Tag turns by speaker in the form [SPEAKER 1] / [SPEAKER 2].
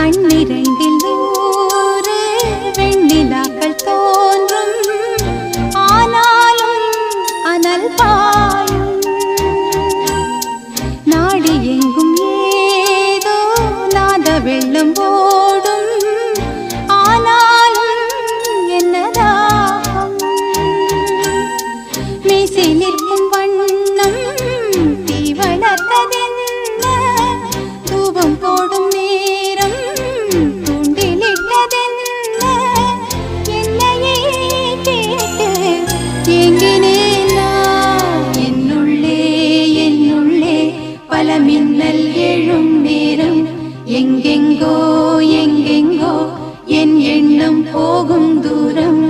[SPEAKER 1] கண்ணிரண்டில் நூறு வெண்ணிலாக்கள் தோன்றும், ஆனாலும் அனல் பாயும். நாடி எங்கும் ஏதோ நாத வெள்ளம் ஓடும், ஆனாலும் என்னதாகும். மீசை நிற்கும் வண்ணம் தீ வளர்த்ததென்ன, தூபம் போடும் நேரம் தூண்டிலிட்டதென்ன. என்னையே கேட்டு ஏங்கினேன் நான். என்னுள்ளே பல மின்னல் எழும் நேரம், எங்கெங்கோ என் எண்ணம் போகும் தூரம்.